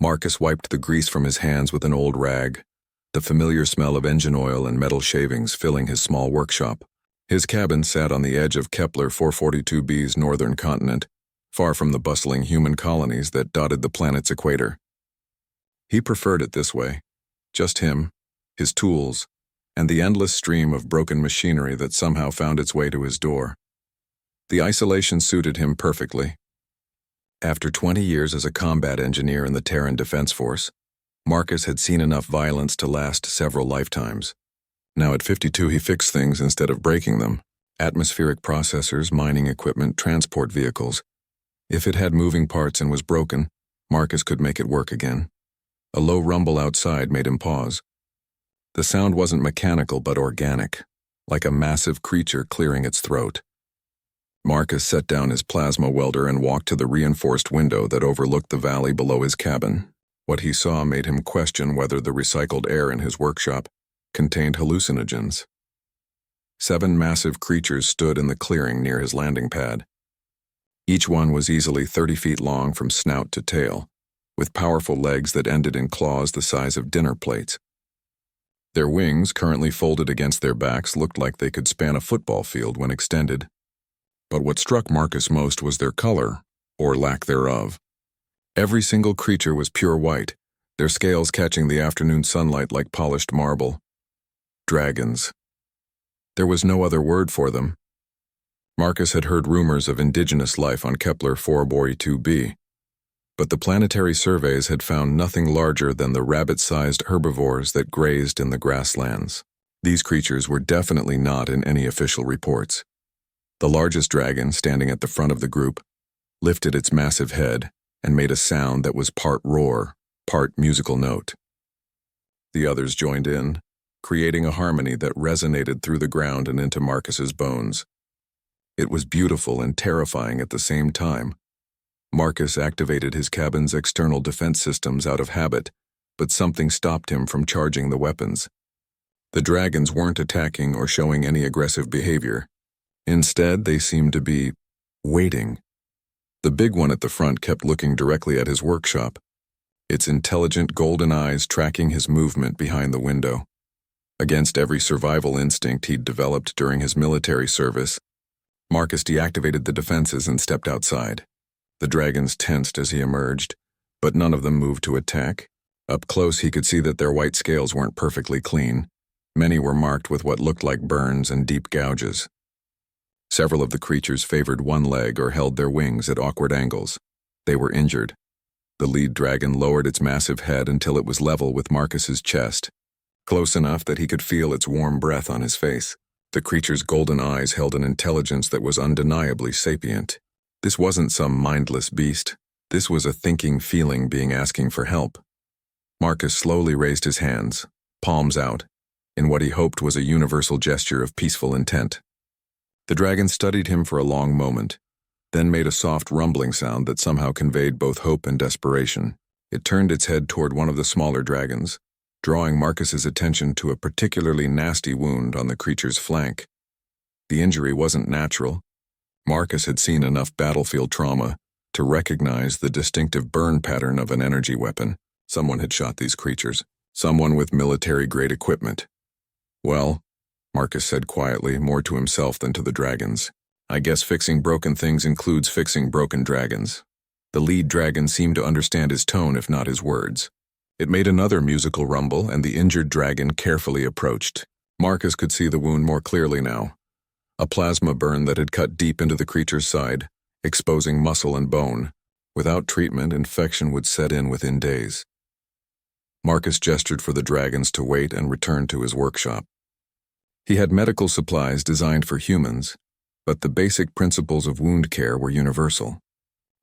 Marcus wiped the grease from his hands with an old rag, the familiar smell of engine oil and metal shavings filling his small workshop. His cabin sat on the edge of Kepler 442b's northern continent, far from the bustling human colonies that dotted the planet's equator. He preferred it this way, just him, his tools, and the endless stream of broken machinery that somehow found its way to his door. The isolation suited him perfectly. After 20 years as a combat engineer in the Terran Defense Force, Marcus had seen enough violence to last several lifetimes. Now at 52 he fixed things instead of breaking them. Atmospheric processors, mining equipment, transport vehicles. If it had moving parts and was broken, Marcus could make it work again. A low rumble outside made him pause. The sound wasn't mechanical but organic, like a massive creature clearing its throat. Marcus set down his plasma welder and walked to the reinforced window that overlooked the valley below his cabin. What he saw made him question whether the recycled air in his workshop contained hallucinogens. 7 massive creatures stood in the clearing near his landing pad. Each one was easily 30 feet long from snout to tail, with powerful legs that ended in claws the size of dinner plates. Their wings, currently folded against their backs, looked like they could span a football field when extended. But what struck Marcus most was their color, or lack thereof. Every single creature was pure white, their scales catching the afternoon sunlight like polished marble. Dragons. There was no other word for them. Marcus had heard rumors of indigenous life on Kepler 442b, but the planetary surveys had found nothing larger than the rabbit-sized herbivores that grazed in the grasslands. These creatures were definitely not in any official reports. The largest dragon, standing at the front of the group, lifted its massive head and made a sound that was part roar, part musical note. The others joined in, creating a harmony that resonated through the ground and into Marcus's bones. It was beautiful and terrifying at the same time. Marcus activated his cabin's external defense systems out of habit, but something stopped him from charging the weapons. The dragons weren't attacking or showing any aggressive behavior. Instead, they seemed to be waiting. The big one at the front kept looking directly at his workshop, its intelligent golden eyes tracking his movement behind the window. Against every survival instinct he'd developed during his military service, Marcus deactivated the defenses and stepped outside. The dragons tensed as he emerged, but none of them moved to attack. Up close he could see that their white scales weren't perfectly clean. Many were marked with what looked like burns and deep gouges. Several of the creatures favored one leg or held their wings at awkward angles. They were injured. The lead dragon lowered its massive head until it was level with Marcus's chest, close enough that he could feel its warm breath on his face. The creature's golden eyes held an intelligence that was undeniably sapient. This wasn't some mindless beast. This was a thinking, feeling being asking for help. Marcus slowly raised his hands, palms out, in what he hoped was a universal gesture of peaceful intent. The dragon studied him for a long moment, then made a soft rumbling sound that somehow conveyed both hope and desperation. It turned its head toward one of the smaller dragons, drawing Marcus's attention to a particularly nasty wound on the creature's flank. The injury wasn't natural. Marcus had seen enough battlefield trauma to recognize the distinctive burn pattern of an energy weapon. Someone had shot these creatures, someone with military-grade equipment. Well, Marcus said quietly, more to himself than to the dragons, I guess fixing broken things includes fixing broken dragons. The lead dragon seemed to understand his tone if not his words. It made another musical rumble and the injured dragon carefully approached. Marcus could see the wound more clearly now. A plasma burn that had cut deep into the creature's side, exposing muscle and bone. Without treatment, infection would set in within days. Marcus gestured for the dragons to wait and returned to his workshop. He had medical supplies designed for humans, but the basic principles of wound care were universal.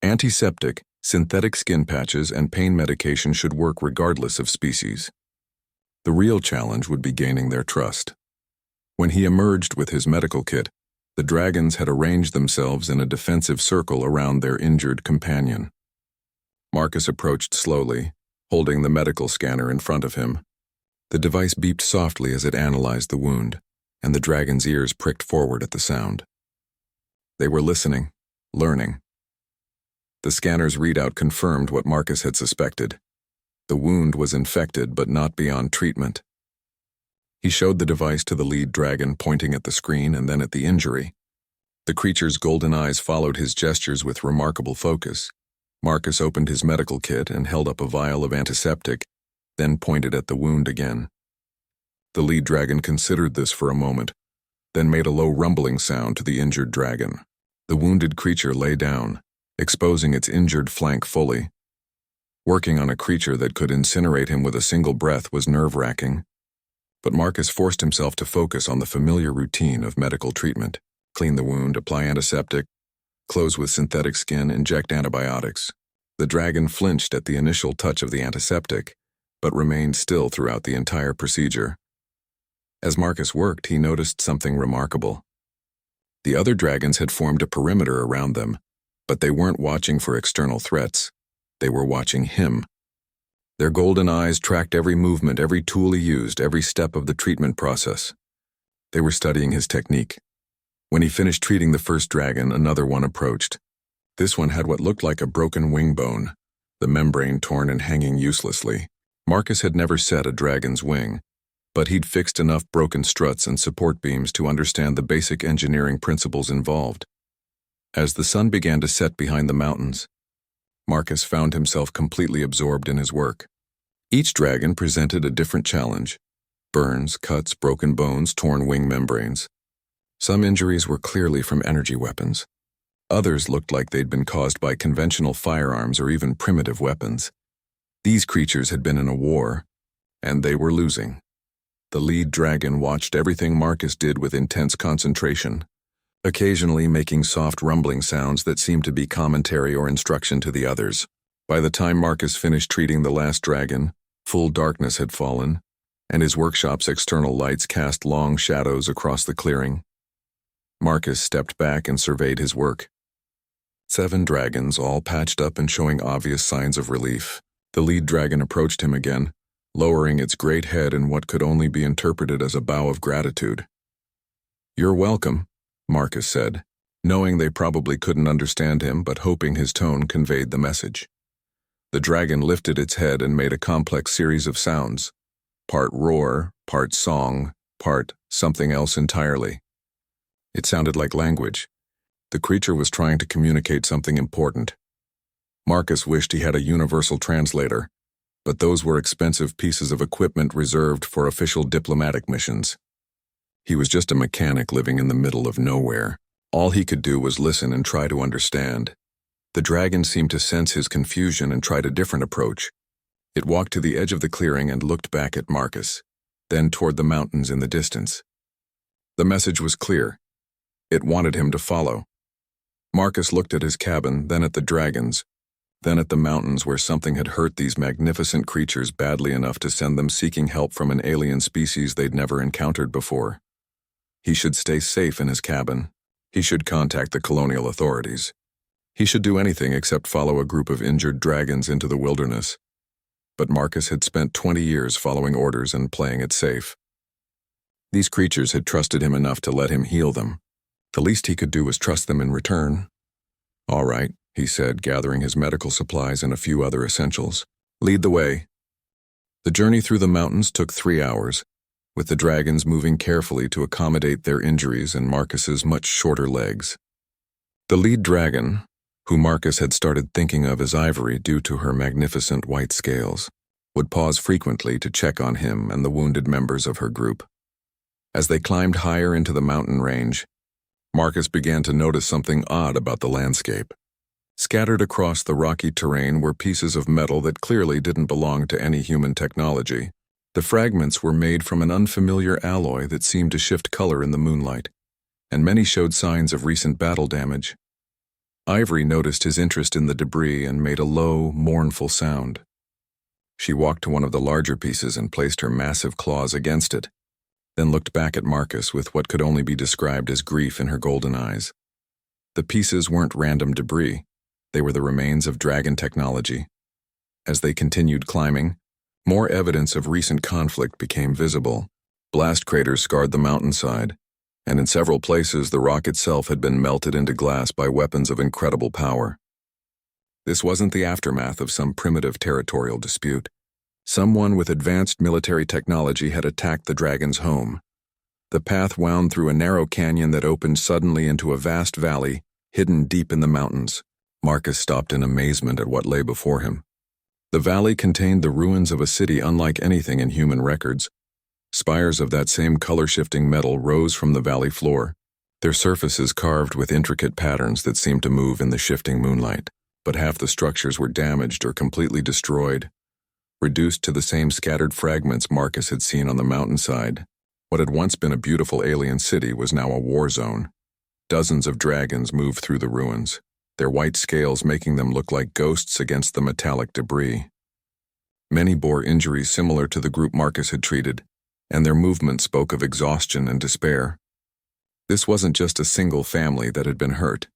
Antiseptic, synthetic skin patches, and pain medication should work regardless of species. The real challenge would be gaining their trust. When he emerged with his medical kit, the dragons had arranged themselves in a defensive circle around their injured companion. Marcus approached slowly, holding the medical scanner in front of him. The device beeped softly as it analyzed the wound, and the dragon's ears pricked forward at the sound. They were listening, learning. The scanner's readout confirmed what Marcus had suspected. The wound was infected but not beyond treatment. He showed the device to the lead dragon, pointing at the screen and then at the injury. The creature's golden eyes followed his gestures with remarkable focus. Marcus opened his medical kit and held up a vial of antiseptic, then pointed at the wound again. The lead dragon considered this for a moment, then made a low rumbling sound to the injured dragon. The wounded creature lay down, exposing its injured flank fully. Working on a creature that could incinerate him with a single breath was nerve-wracking, but Marcus forced himself to focus on the familiar routine of medical treatment. Clean the wound, apply antiseptic, close with synthetic skin, inject antibiotics. The dragon flinched at the initial touch of the antiseptic, but remained still throughout the entire procedure. As Marcus worked, he noticed something remarkable. The other dragons had formed a perimeter around them, but they weren't watching for external threats. They were watching him. Their golden eyes tracked every movement, every tool he used, every step of the treatment process. They were studying his technique. When he finished treating the first dragon, another one approached. This one had what looked like a broken wing bone, the membrane torn and hanging uselessly. Marcus had never set a dragon's wing, but he'd fixed enough broken struts and support beams to understand the basic engineering principles involved. As the sun began to set behind the mountains, Marcus found himself completely absorbed in his work. Each dragon presented a different challenge: burns, cuts, broken bones, torn wing membranes. Some injuries were clearly from energy weapons. Others looked like they'd been caused by conventional firearms or even primitive weapons. These creatures had been in a war, and they were losing. The lead dragon watched everything Marcus did with intense concentration, occasionally making soft rumbling sounds that seemed to be commentary or instruction to the others. By the time Marcus finished treating the last dragon, full darkness had fallen, and his workshop's external lights cast long shadows across the clearing. Marcus stepped back and surveyed his work. 7 dragons, all patched up and showing obvious signs of relief. The lead dragon approached him again, lowering its great head in what could only be interpreted as a bow of gratitude. "You're welcome," Marcus said, knowing they probably couldn't understand him but hoping his tone conveyed the message. The dragon lifted its head and made a complex series of sounds, part roar, part song, part something else entirely. It sounded like language. The creature was trying to communicate something important. Marcus wished he had a universal translator, but those were expensive pieces of equipment reserved for official diplomatic missions. He was just a mechanic living in the middle of nowhere. All he could do was listen and try to understand. The dragon seemed to sense his confusion and tried a different approach. It walked to the edge of the clearing and looked back at Marcus, then toward the mountains in the distance. The message was clear. It wanted him to follow. Marcus looked at his cabin, then at the dragons, then at the mountains where something had hurt these magnificent creatures badly enough to send them seeking help from an alien species they'd never encountered before. He should stay safe in his cabin. He should contact the colonial authorities. He should do anything except follow a group of injured dragons into the wilderness. But Marcus had spent 20 years following orders and playing it safe. These creatures had trusted him enough to let him heal them. The least he could do was trust them in return. "All right," he said, gathering his medical supplies and a few other essentials. "Lead the way." The journey through the mountains took 3 hours, with the dragons moving carefully to accommodate their injuries and Marcus's much shorter legs. The lead dragon, who Marcus had started thinking of as Ivory due to her magnificent white scales, would pause frequently to check on him and the wounded members of her group. As they climbed higher into the mountain range, Marcus began to notice something odd about the landscape. Scattered across the rocky terrain were pieces of metal that clearly didn't belong to any human technology. The fragments were made from an unfamiliar alloy that seemed to shift color in the moonlight, and many showed signs of recent battle damage. Ivory noticed his interest in the debris and made a low, mournful sound. She walked to one of the larger pieces and placed her massive claws against it, then looked back at Marcus with what could only be described as grief in her golden eyes. The pieces weren't random debris. They were the remains of dragon technology. As they continued climbing, more evidence of recent conflict became visible. Blast craters scarred the mountainside, and in several places the rock itself had been melted into glass by weapons of incredible power. This wasn't the aftermath of some primitive territorial dispute. Someone with advanced military technology had attacked the dragon's home. The path wound through a narrow canyon that opened suddenly into a vast valley, hidden deep in the mountains. Marcus stopped in amazement at what lay before him. The valley contained the ruins of a city unlike anything in human records. Spires of that same color-shifting metal rose from the valley floor, their surfaces carved with intricate patterns that seemed to move in the shifting moonlight. But half the structures were damaged or completely destroyed, reduced to the same scattered fragments Marcus had seen on the mountainside. What had once been a beautiful alien city was now a war zone. Dozens of dragons moved through the ruins, their white scales making them look like ghosts against the metallic debris. Many bore injuries similar to the group Marcus had treated, and their movement spoke of exhaustion and despair. This wasn't just a single family that had been hurt.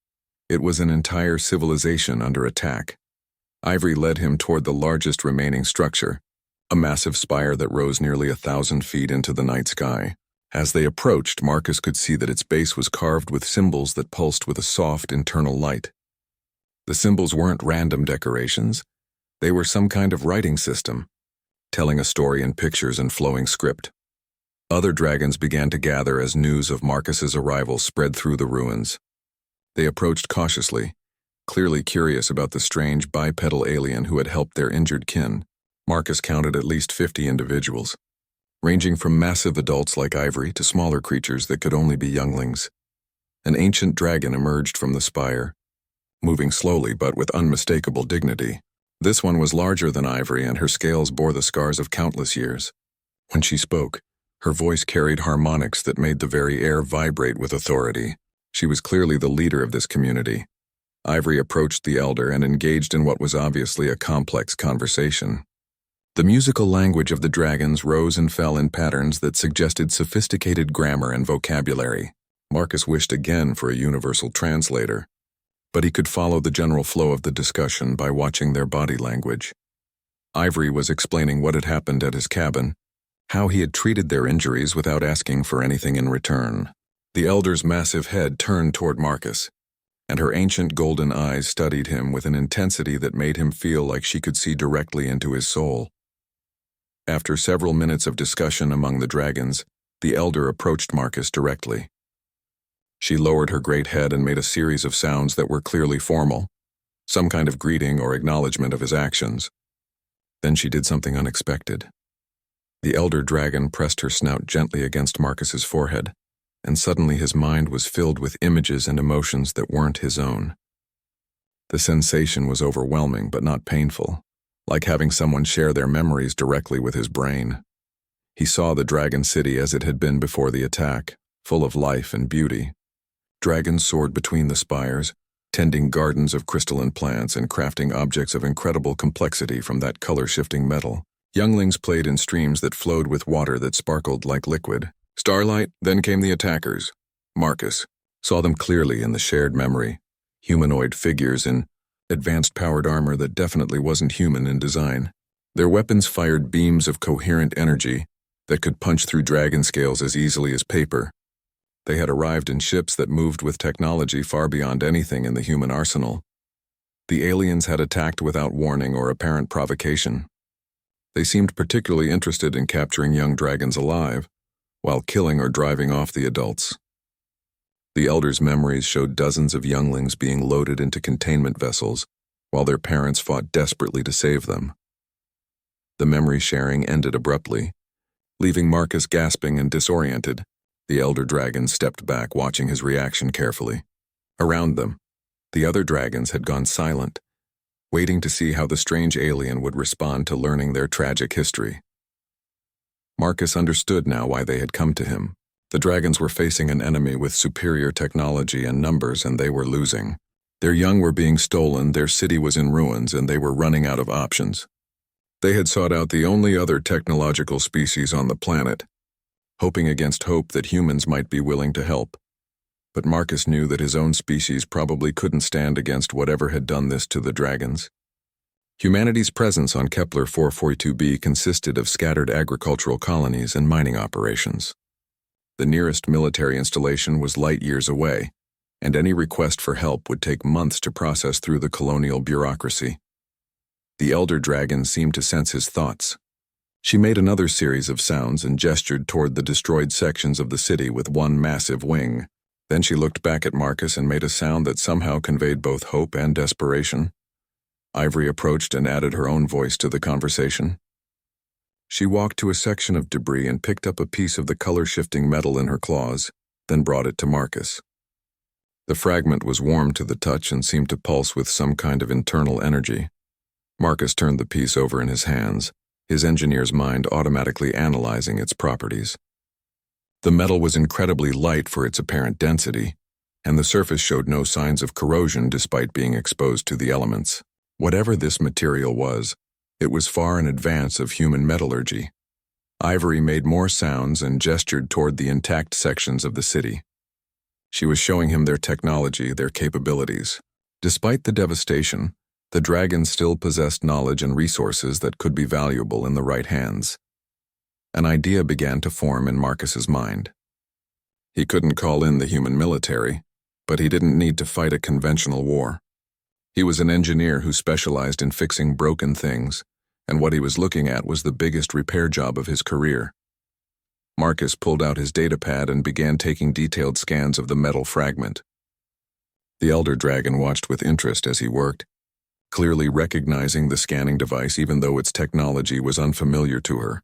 It was an entire civilization under attack. Ivory led him toward the largest remaining structure, a massive spire that rose nearly 1,000 feet into the night sky. As they approached, Marcus could see that its base was carved with symbols that pulsed with a soft internal light. The symbols weren't random decorations. They were some kind of writing system, telling a story in pictures and flowing script. Other dragons began to gather as news of Marcus's arrival spread through the ruins. They approached cautiously, clearly curious about the strange bipedal alien who had helped their injured kin. Marcus counted at least 50 individuals, ranging from massive adults like Ivory to smaller creatures that could only be younglings. An ancient dragon emerged from the spire, moving slowly but with unmistakable dignity. This one was larger than Ivory, and her scales bore the scars of countless years. When she spoke, her voice carried harmonics that made the very air vibrate with authority. She was clearly the leader of this community. Ivory approached the elder and engaged in what was obviously a complex conversation. The musical language of the dragons rose and fell in patterns that suggested sophisticated grammar and vocabulary. Marcus wished again for a universal translator, but he could follow the general flow of the discussion by watching their body language. Ivory was explaining what had happened at his cabin, how he had treated their injuries without asking for anything in return. The elder's massive head turned toward Marcus, and her ancient golden eyes studied him with an intensity that made him feel like she could see directly into his soul. After several minutes of discussion among the dragons, the elder approached Marcus directly. She lowered her great head and made a series of sounds that were clearly formal, some kind of greeting or acknowledgement of his actions. Then she did something unexpected. The elder dragon pressed her snout gently against Marcus's forehead, and suddenly his mind was filled with images and emotions that weren't his own. The sensation was overwhelming but not painful, like having someone share their memories directly with his brain. He saw the dragon city as it had been before the attack, full of life and beauty. Dragons soared between the spires, tending gardens of crystalline plants and crafting objects of incredible complexity from that color-shifting metal. Younglings played in streams that flowed with water that sparkled like liquid. Starlight, then came the attackers. Marcus saw them clearly in the shared memory, humanoid figures in advanced powered armor that definitely wasn't human in design. Their weapons fired beams of coherent energy that could punch through dragon scales as easily as paper. They had arrived in ships that moved with technology far beyond anything in the human arsenal. The aliens had attacked without warning or apparent provocation. They seemed particularly interested in capturing young dragons alive, while killing or driving off the adults. The elder's memories showed dozens of younglings being loaded into containment vessels, while their parents fought desperately to save them. The memory sharing ended abruptly, leaving Marcus gasping and disoriented. The elder dragon stepped back, watching his reaction carefully. Around them, the other dragons had gone silent, waiting to see how the strange alien would respond to learning their tragic history. Marcus understood now why they had come to him. The dragons were facing an enemy with superior technology and numbers, and they were losing. Their young were being stolen, their city was in ruins, and they were running out of options. They had sought out the only other technological species on the planet, hoping against hope that humans might be willing to help. But Marcus knew that his own species probably couldn't stand against whatever had done this to the dragons. Humanity's presence on Kepler 442b consisted of scattered agricultural colonies and mining operations. The nearest military installation was light years away, and any request for help would take months to process through the colonial bureaucracy. The elder dragon seemed to sense his thoughts. She made another series of sounds and gestured toward the destroyed sections of the city with one massive wing. Then she looked back at Marcus and made a sound that somehow conveyed both hope and desperation. Ivory approached and added her own voice to the conversation. She walked to a section of debris and picked up a piece of the color-shifting metal in her claws, then brought it to Marcus. The fragment was warm to the touch and seemed to pulse with some kind of internal energy. Marcus turned the piece over in his hands, his engineer's mind automatically analyzing its properties. The metal was incredibly light for its apparent density, and the surface showed no signs of corrosion despite being exposed to the elements. Whatever this material was, it was far in advance of human metallurgy. Ivory made more sounds and gestured toward the intact sections of the city. She was showing him their technology, their capabilities. Despite the devastation, the dragons still possessed knowledge and resources that could be valuable in the right hands. An idea began to form in Marcus's mind. He couldn't call in the human military, but he didn't need to fight a conventional war. He was an engineer who specialized in fixing broken things, and what he was looking at was the biggest repair job of his career. Marcus pulled out his datapad and began taking detailed scans of the metal fragment. The elder dragon watched with interest as he worked, clearly recognizing the scanning device even though its technology was unfamiliar to her.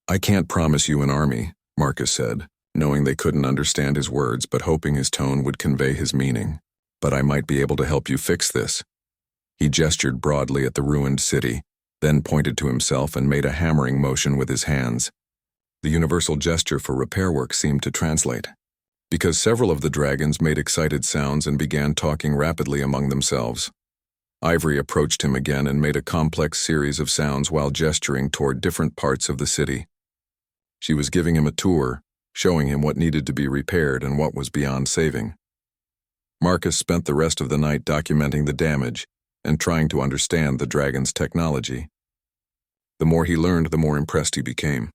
"I can't promise you an army," Marcus said, knowing they couldn't understand his words but hoping his tone would convey his meaning. "But I might be able to help you fix this." He gestured broadly at the ruined city, then pointed to himself and made a hammering motion with his hands. The universal gesture for repair work seemed to translate, because several of the dragons made excited sounds and began talking rapidly among themselves. Ivory approached him again and made a complex series of sounds while gesturing toward different parts of the city. She was giving him a tour, showing him what needed to be repaired and what was beyond saving. Marcus spent the rest of the night documenting the damage and trying to understand the dragon's technology. The more he learned, the more impressed he became.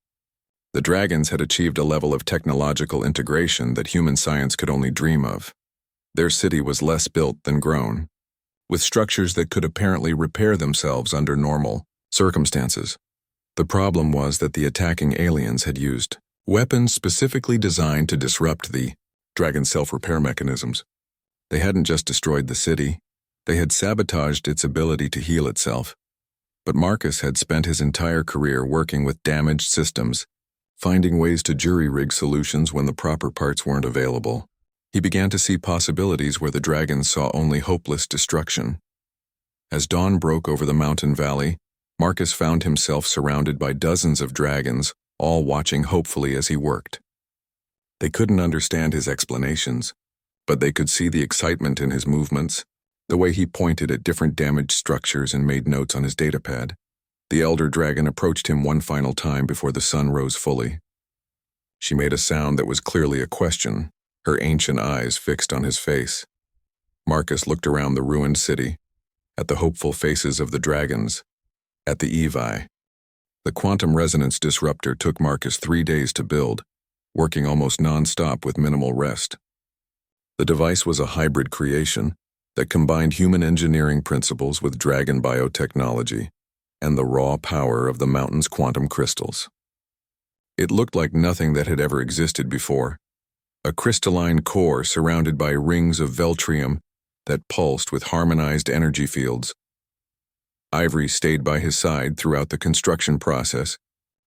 The dragons had achieved a level of technological integration that human science could only dream of. Their city was less built than grown, with structures that could apparently repair themselves under normal circumstances. The problem was that the attacking aliens had used weapons specifically designed to disrupt the dragon's self-repair mechanisms. They hadn't just destroyed the city, they had sabotaged its ability to heal itself. But Marcus had spent his entire career working with damaged systems, finding ways to jury-rig solutions when the proper parts weren't available. He began to see possibilities where the dragons saw only hopeless destruction. As dawn broke over the mountain valley, Marcus found himself surrounded by dozens of dragons, all watching hopefully as he worked. They couldn't understand his explanations, but they could see the excitement in his movements, the way he pointed at different damaged structures and made notes on his datapad. The elder dragon approached him one final time before the sun rose fully. She made a sound that was clearly a question, her ancient eyes fixed on his face. Marcus looked around the ruined city, at the hopeful faces of the dragons, at the HFY. The quantum resonance disruptor took Marcus 3 days to build, working almost non-stop with minimal rest. The device was a hybrid creation that combined human engineering principles with dragon biotechnology and the raw power of the mountain's quantum crystals. It looked like nothing that had ever existed before, a crystalline core surrounded by rings of veltrium that pulsed with harmonized energy fields. Ivory stayed by his side throughout the construction process,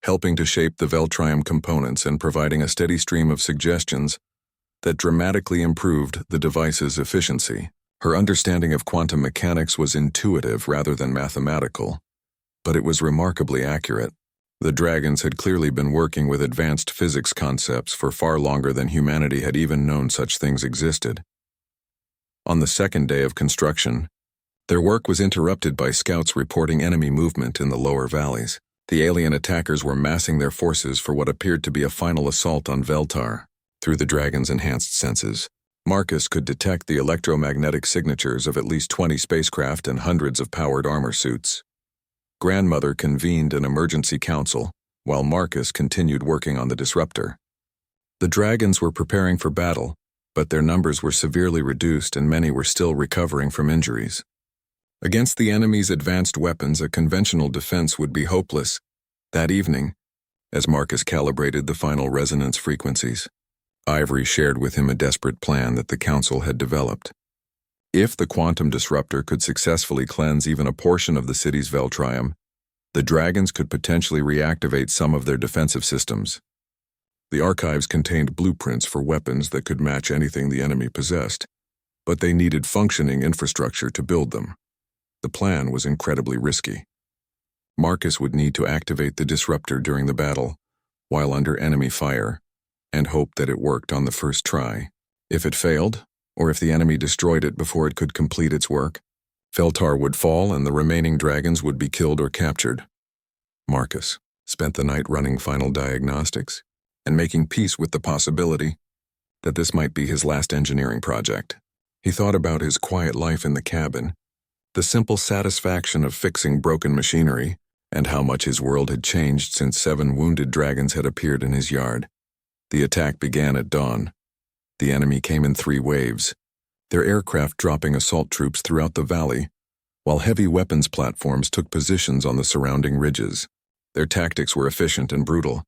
helping to shape the veltrium components and providing a steady stream of suggestions that dramatically improved the device's efficiency. Her understanding of quantum mechanics was intuitive rather than mathematical, but it was remarkably accurate. The dragons had clearly been working with advanced physics concepts for far longer than humanity had even known such things existed. On the second day of construction, their work was interrupted by scouts reporting enemy movement in the lower valleys. The alien attackers were massing their forces for what appeared to be a final assault on Veltar. Through the dragon's enhanced senses, Marcus could detect the electromagnetic signatures of at least 20 spacecraft and hundreds of powered armor suits. Grandmother convened an emergency council, while Marcus continued working on the disruptor. The dragons were preparing for battle, but their numbers were severely reduced and many were still recovering from injuries. Against the enemy's advanced weapons, a conventional defense would be hopeless, That evening, as Marcus calibrated the final resonance frequencies, Ivory shared with him a desperate plan that the Council had developed. If the quantum disruptor could successfully cleanse even a portion of the city's Veltrium, the dragons could potentially reactivate some of their defensive systems. The archives contained blueprints for weapons that could match anything the enemy possessed, but they needed functioning infrastructure to build them. The plan was incredibly risky. Marcus would need to activate the disruptor during the battle, while under enemy fire, and hope that it worked on the first try. If it failed, or if the enemy destroyed it before it could complete its work, Feltar would fall and the remaining dragons would be killed or captured. Marcus spent the night running final diagnostics and making peace with the possibility that this might be his last engineering project. He thought about his quiet life in the cabin, the simple satisfaction of fixing broken machinery, and how much his world had changed since 7 wounded dragons had appeared in his yard. The attack began at dawn. The enemy came in 3 waves, their aircraft dropping assault troops throughout the valley, while heavy weapons platforms took positions on the surrounding ridges. Their tactics were efficient and brutal.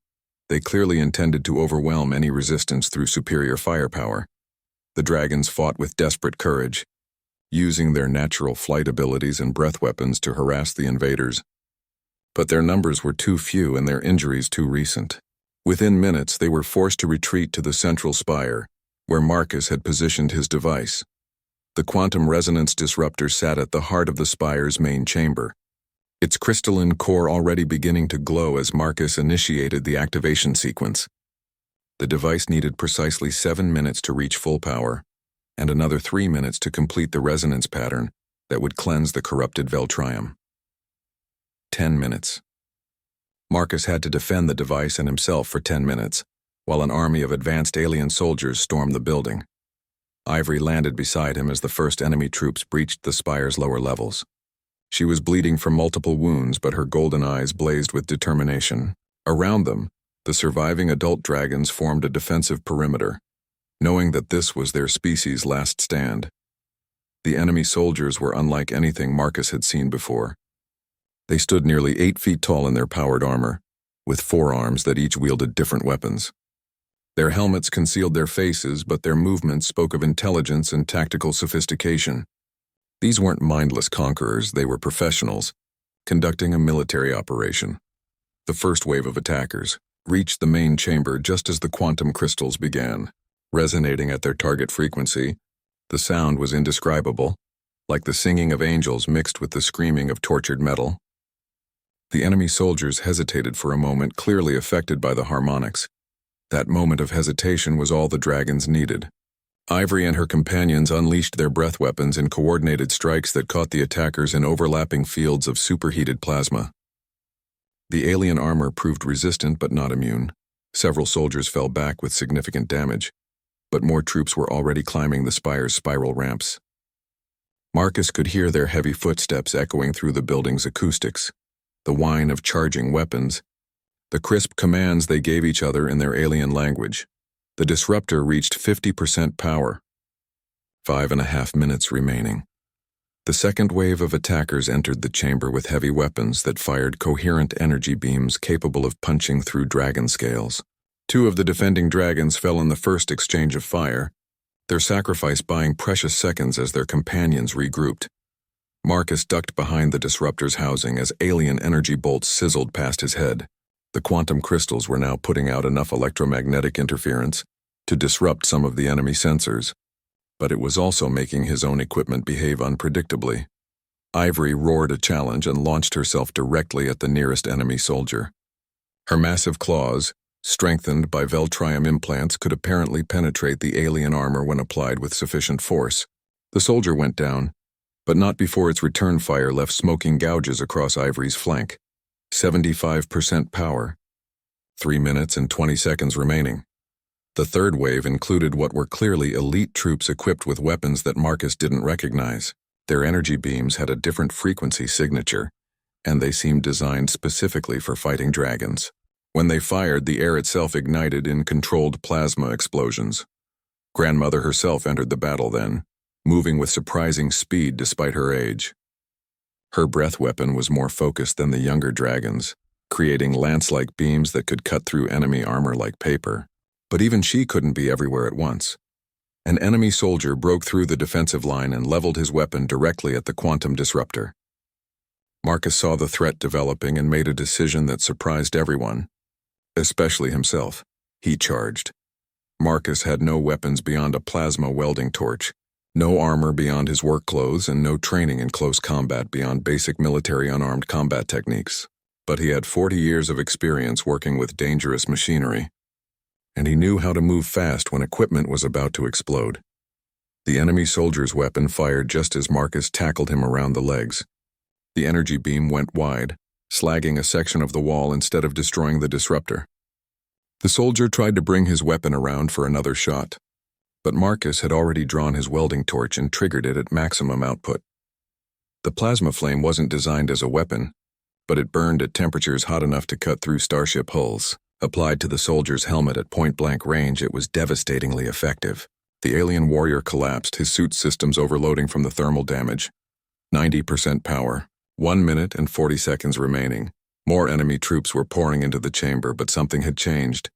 They clearly intended to overwhelm any resistance through superior firepower. The dragons fought with desperate courage, using their natural flight abilities and breath weapons to harass the invaders. But their numbers were too few and their injuries too recent. Within minutes, they were forced to retreat to the central spire, where Marcus had positioned his device. The quantum resonance disruptor sat at the heart of the spire's main chamber, its crystalline core already beginning to glow as Marcus initiated the activation sequence. The device needed precisely 7 minutes to reach full power, and another 3 minutes to complete the resonance pattern that would cleanse the corrupted Veltrium. 10 minutes. Marcus had to defend the device and himself for 10 minutes, while an army of advanced alien soldiers stormed the building. Ivory landed beside him as the first enemy troops breached the spire's lower levels. She was bleeding from multiple wounds, but her golden eyes blazed with determination. Around them, the surviving adult dragons formed a defensive perimeter, knowing that this was their species' last stand. The enemy soldiers were unlike anything Marcus had seen before. They stood nearly 8 feet tall in their powered armor, with 4 arms that each wielded different weapons. Their helmets concealed their faces, but their movements spoke of intelligence and tactical sophistication. These weren't mindless conquerors, they were professionals, conducting a military operation. The first wave of attackers reached the main chamber just as the quantum crystals began. Resonating at their target frequency, the sound was indescribable, like the singing of angels mixed with the screaming of tortured metal. The enemy soldiers hesitated for a moment, clearly affected by the harmonics. That moment of hesitation was all the dragons needed. Ivory and her companions unleashed their breath weapons in coordinated strikes that caught the attackers in overlapping fields of superheated plasma. The alien armor proved resistant but not immune. Several soldiers fell back with significant damage, but more troops were already climbing the spire's spiral ramps. Marcus could hear their heavy footsteps echoing through the building's acoustics, the whine of charging weapons, the crisp commands they gave each other in their alien language. The disruptor reached 50% power. 5.5 minutes remaining. The second wave of attackers entered the chamber with heavy weapons that fired coherent energy beams capable of punching through dragon scales. 2 of the defending dragons fell in the first exchange of fire, their sacrifice buying precious seconds as their companions regrouped. Marcus ducked behind the disruptor's housing as alien energy bolts sizzled past his head. The quantum crystals were now putting out enough electromagnetic interference to disrupt some of the enemy sensors, but it was also making his own equipment behave unpredictably. Ivory roared a challenge and launched herself directly at the nearest enemy soldier. Her massive claws, strengthened by Veltrium implants, could apparently penetrate the alien armor when applied with sufficient force. The soldier went down, but not before its return fire left smoking gouges across Ivory's flank. 75% power. 3 minutes and 20 seconds remaining. The third wave included what were clearly elite troops equipped with weapons that Marcus didn't recognize. Their energy beams had a different frequency signature, and they seemed designed specifically for fighting dragons. When they fired, the air itself ignited in controlled plasma explosions. Grandmother herself entered the battle then, moving with surprising speed despite her age. Her breath weapon was more focused than the younger dragons, creating lance-like beams that could cut through enemy armor like paper. But even she couldn't be everywhere at once. An enemy soldier broke through the defensive line and leveled his weapon directly at the quantum disruptor. Marcus saw the threat developing and made a decision that surprised everyone, especially himself. He charged. Marcus had no weapons beyond a plasma welding torch, no armor beyond his work clothes, and no training in close combat beyond basic military unarmed combat techniques. But he had 40 years of experience working with dangerous machinery, and he knew how to move fast when equipment was about to explode. The enemy soldier's weapon fired just as Marcus tackled him around the legs. The energy beam went wide, slagging a section of the wall instead of destroying the disruptor. The soldier tried to bring his weapon around for another shot, but Marcus had already drawn his welding torch and triggered it at maximum output. The plasma flame wasn't designed as a weapon, but it burned at temperatures hot enough to cut through starship hulls. Applied to the soldier's helmet at point-blank range, it was devastatingly effective. The alien warrior collapsed, his suit systems overloading from the thermal damage. 90% power, 1 minute and 40 seconds remaining. More enemy troops were pouring into the chamber, but something had changed.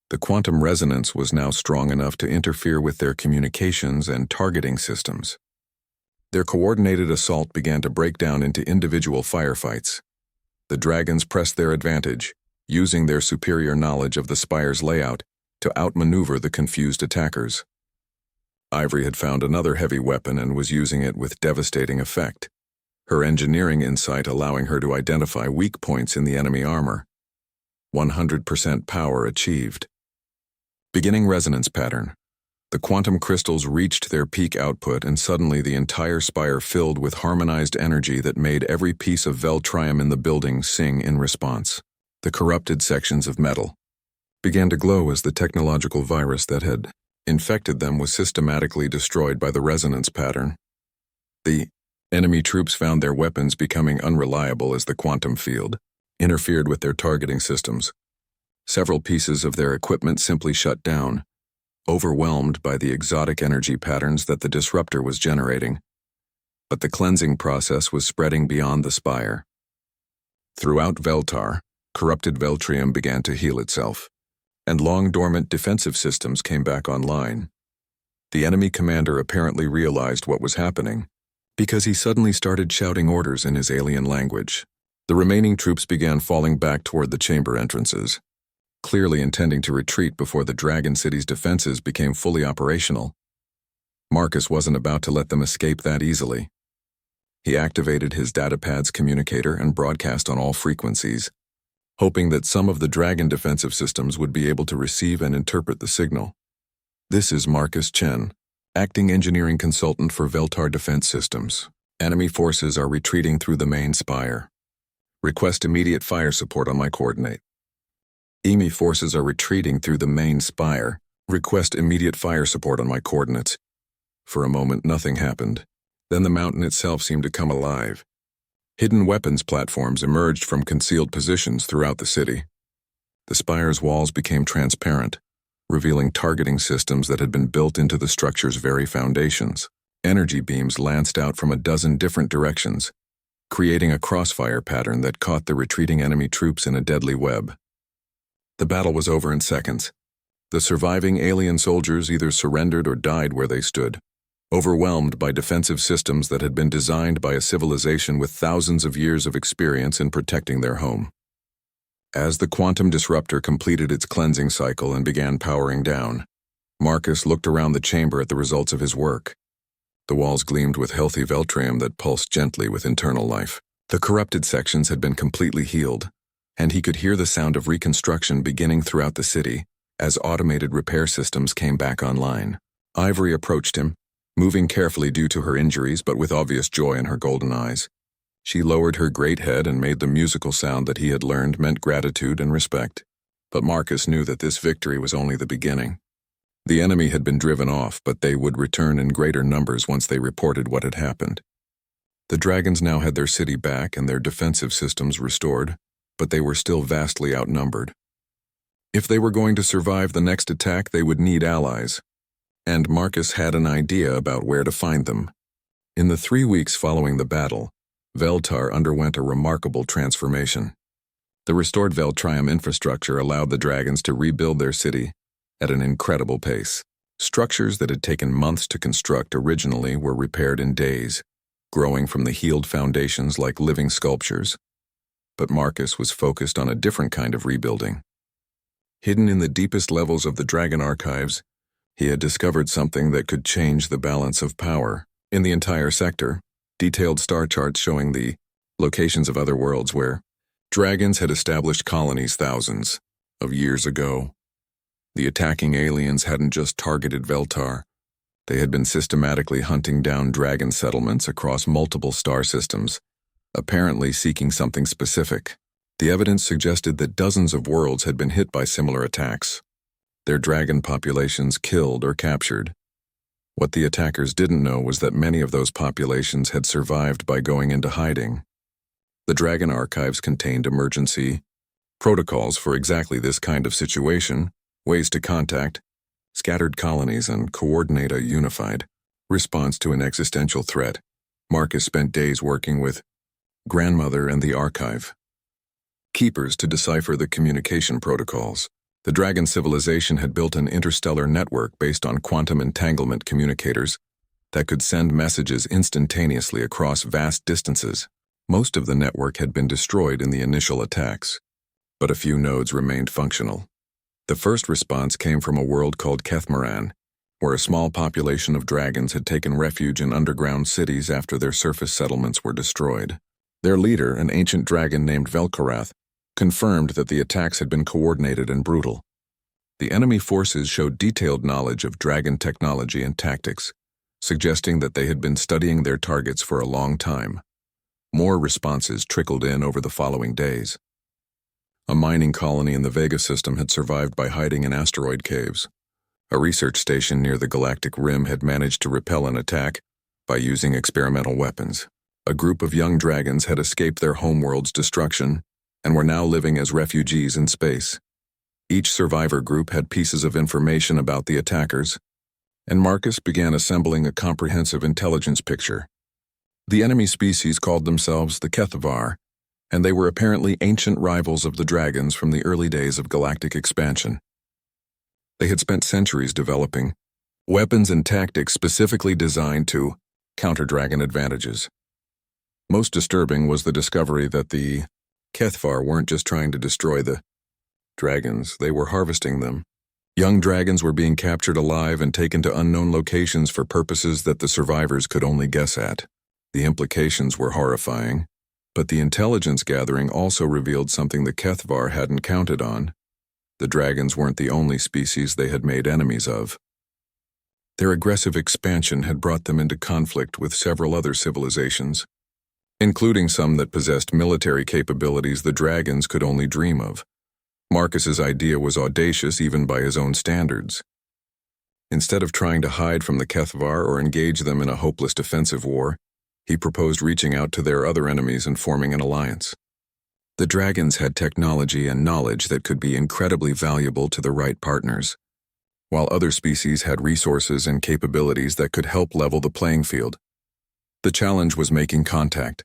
The quantum resonance was now strong enough to interfere with their communications and targeting systems. Their coordinated assault began to break down into individual firefights. The dragons pressed their advantage, using their superior knowledge of the spire's layout to outmaneuver the confused attackers. Ivory had found another heavy weapon and was using it with devastating effect, her engineering insight allowing her to identify weak points in the enemy armor. 100% power achieved. Beginning resonance pattern. The quantum crystals reached their peak output, and suddenly the entire spire filled with harmonized energy that made every piece of Veltrium in the building sing in response. The corrupted sections of metal began to glow as the technological virus that had infected them was systematically destroyed by the resonance pattern. The enemy troops found their weapons becoming unreliable as the quantum field interfered with their targeting systems. Several pieces of their equipment simply shut down, overwhelmed by the exotic energy patterns that the disruptor was generating. But the cleansing process was spreading beyond the spire. Throughout Veltar, corrupted Veltrium began to heal itself, and long-dormant defensive systems came back online. The enemy commander apparently realized what was happening, because he suddenly started shouting orders in his alien language. The remaining troops began falling back toward the chamber entrances, clearly intending to retreat before the Dragon City's defenses became fully operational. Marcus wasn't about to let them escape that easily. He activated his datapad's communicator and broadcast on all frequencies, hoping that some of the Dragon defensive systems would be able to receive and interpret the signal. "This is Marcus Chen, acting engineering consultant for Veltar Defense Systems. Enemy forces are retreating through the main spire. Request immediate fire support on my coordinate. Enemy forces are retreating through the main spire. Request immediate fire support on my coordinates." For a moment, nothing happened. Then the mountain itself seemed to come alive. Hidden weapons platforms emerged from concealed positions throughout the city. The spire's walls became transparent, revealing targeting systems that had been built into the structure's very foundations. Energy beams lanced out from a dozen different directions, creating a crossfire pattern that caught the retreating enemy troops in a deadly web. The battle was over in seconds. The surviving alien soldiers either surrendered or died where they stood, overwhelmed by defensive systems that had been designed by a civilization with thousands of years of experience in protecting their home. As the quantum disruptor completed its cleansing cycle and began powering down, Marcus looked around the chamber at the results of his work. The walls gleamed with healthy Veltrium that pulsed gently with internal life. The corrupted sections had been completely healed, and he could hear the sound of reconstruction beginning throughout the city as automated repair systems came back online. Ivory approached him, moving carefully due to her injuries but with obvious joy in her golden eyes. She lowered her great head and made the musical sound that he had learned meant gratitude and respect. But Marcus knew that this victory was only the beginning. The enemy had been driven off, but they would return in greater numbers once they reported what had happened. The dragons now had their city back and their defensive systems restored, but they were still vastly outnumbered. If they were going to survive the next attack, they would need allies, and Marcus had an idea about where to find them. In the 3 weeks following the battle, Veltar underwent a remarkable transformation. The restored Veltrium infrastructure allowed the dragons to rebuild their city at an incredible pace. Structures that had taken months to construct originally were repaired in days, growing from the healed foundations like living sculptures. But Marcus was focused on a different kind of rebuilding. Hidden in the deepest levels of the dragon archives, he had discovered something that could change the balance of power. In the entire sector, detailed star charts showing the locations of other worlds where dragons had established colonies thousands of years ago. The attacking aliens hadn't just targeted Veltar. They had been systematically hunting down dragon settlements across multiple star systems, apparently seeking something specific. The evidence suggested that dozens of worlds had been hit by similar attacks, their dragon populations killed or captured. What the attackers didn't know was that many of those populations had survived by going into hiding. The dragon archives contained emergency protocols for exactly this kind of situation, ways to contact scattered colonies and coordinate a unified response to an existential threat. Marcus spent days working with grandmother and the archive keepers to decipher the communication protocols. The dragon civilization had built an interstellar network based on quantum entanglement communicators that could send messages instantaneously across vast distances. Most of the network had been destroyed in the initial attacks, but a few nodes remained functional. The first response came from a world called Kethmaran, where a small population of dragons had taken refuge in underground cities after their surface settlements were destroyed. Their leader, an ancient dragon named Velkorath, confirmed that the attacks had been coordinated and brutal. The enemy forces showed detailed knowledge of dragon technology and tactics, suggesting that they had been studying their targets for a long time. More responses trickled in over the following days. A mining colony in the Vega system had survived by hiding in asteroid caves. A research station near the galactic rim had managed to repel an attack by using experimental weapons. A group of young dragons had escaped their homeworld's destruction and were now living as refugees in space. Each survivor group had pieces of information about the attackers, and Marcus began assembling a comprehensive intelligence picture. The enemy species called themselves the Kethavar, and they were apparently ancient rivals of the dragons from the early days of galactic expansion. They had spent centuries developing weapons and tactics specifically designed to counter dragon advantages. Most disturbing was the discovery that the Kethvar weren't just trying to destroy the dragons, they were harvesting them. Young dragons were being captured alive and taken to unknown locations for purposes that the survivors could only guess at. The implications were horrifying, but the intelligence gathering also revealed something the Kethvar hadn't counted on. The dragons weren't the only species they had made enemies of. Their aggressive expansion had brought them into conflict with several other civilizations, including some that possessed military capabilities the dragons could only dream of. Marcus's idea was audacious even by his own standards. Instead of trying to hide from the Kethvar or engage them in a hopeless defensive war, he proposed reaching out to their other enemies and forming an alliance. The dragons had technology and knowledge that could be incredibly valuable to the right partners, while other species had resources and capabilities that could help level the playing field. The challenge was making contact.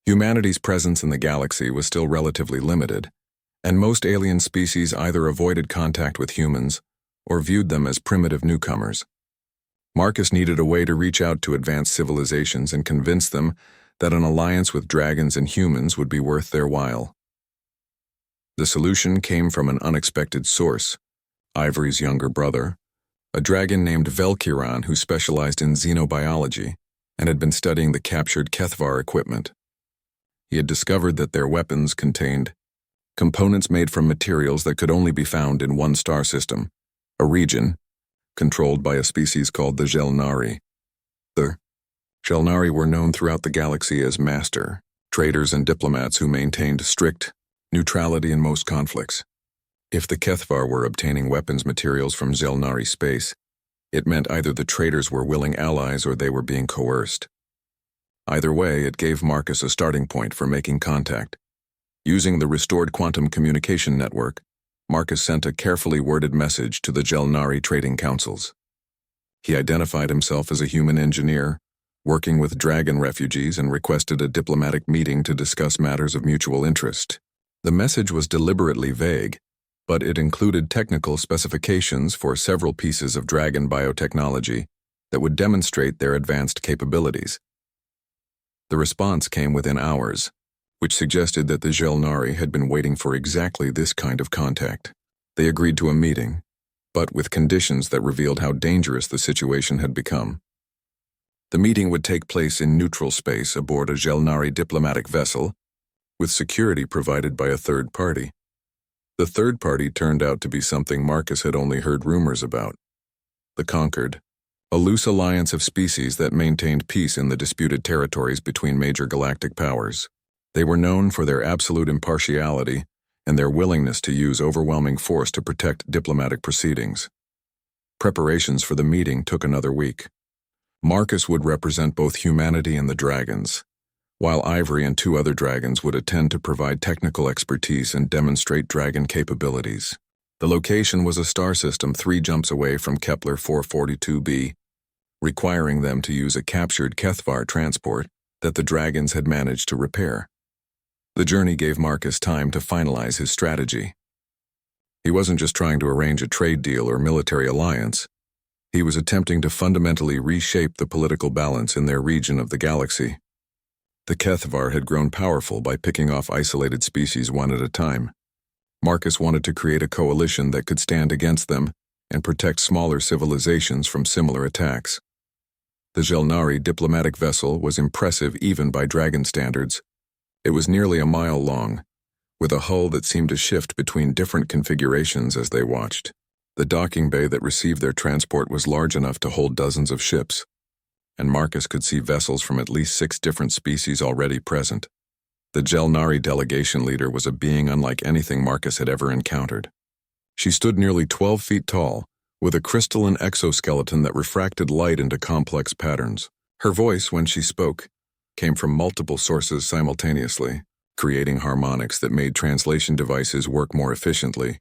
Humanity's presence in the galaxy was still relatively limited, and most alien species either avoided contact with humans or viewed them as primitive newcomers. Marcus needed a way to reach out to advanced civilizations and convince them that an alliance with dragons and humans would be worth their while. The solution came from an unexpected source: Ivory's younger brother, a dragon named Velkiran who specialized in xenobiology and had been studying the captured Kethvar equipment. He had discovered that their weapons contained components made from materials that could only be found in one star system, a region controlled by a species called the Gelnari. The Gelnari were known throughout the galaxy as master traders and diplomats who maintained strict neutrality in most conflicts. If the Kethvar were obtaining weapons materials from Gelnari space, it meant either the traders were willing allies or they were being coerced. Either way, it gave Marcus a starting point for making contact. Using the restored quantum communication network, Marcus sent a carefully worded message to the Gelnari trading councils. He identified himself as a human engineer, working with dragon refugees, and requested a diplomatic meeting to discuss matters of mutual interest. The message was deliberately vague, but it included technical specifications for several pieces of dragon biotechnology that would demonstrate their advanced capabilities. The response came within hours, which suggested that the Gelnari had been waiting for exactly this kind of contact. They agreed to a meeting, but with conditions that revealed how dangerous the situation had become. The meeting would take place in neutral space aboard a Gelnari diplomatic vessel, with security provided by a third party. The third party turned out to be something Marcus had only heard rumors about: the Conquered, a loose alliance of species that maintained peace in the disputed territories between major galactic powers. They were known for their absolute impartiality and their willingness to use overwhelming force to protect diplomatic proceedings. Preparations for the meeting took another week. Marcus would represent both humanity and the dragons, while Ivory and two other dragons would attend to provide technical expertise and demonstrate dragon capabilities. The location was a star system 3 jumps away from Kepler 442b, requiring them to use a captured Kethvar transport that the dragons had managed to repair. The journey gave Marcus time to finalize his strategy. He wasn't just trying to arrange a trade deal or military alliance. He was attempting to fundamentally reshape the political balance in their region of the galaxy. The Kethvar had grown powerful by picking off isolated species one at a time. Marcus wanted to create a coalition that could stand against them and protect smaller civilizations from similar attacks. The Gelnari diplomatic vessel was impressive even by dragon standards. It was nearly a mile long, with a hull that seemed to shift between different configurations as they watched. The docking bay that received their transport was large enough to hold dozens of ships, and Marcus could see vessels from at least 6 different species already present. The Gelnari delegation leader was a being unlike anything Marcus had ever encountered. She stood nearly 12 feet tall, with a crystalline exoskeleton that refracted light into complex patterns. Her voice, when she spoke, came from multiple sources simultaneously, creating harmonics that made translation devices work more efficiently.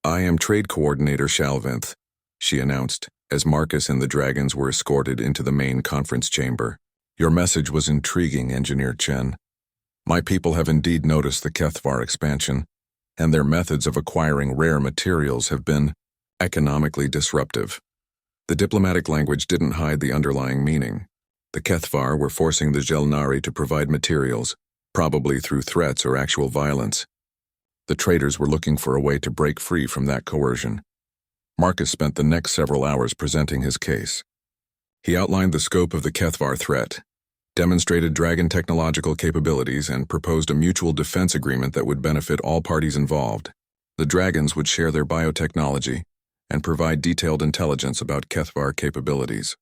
"I am Trade Coordinator Shalventh," she announced, as Marcus and the dragons were escorted into the main conference chamber. "Your message was intriguing, Engineer Chen. My people have indeed noticed the Kethvar expansion, and their methods of acquiring rare materials have been economically disruptive." The diplomatic language didn't hide the underlying meaning. The Kethvar were forcing the Gelnari to provide materials, probably through threats or actual violence. The traders were looking for a way to break free from that coercion. Marcus spent the next several hours presenting his case. He outlined the scope of the Kethvar threat, demonstrated dragon technological capabilities, and proposed a mutual defense agreement that would benefit all parties involved. The dragons would share their biotechnology and provide detailed intelligence about Kethvar capabilities.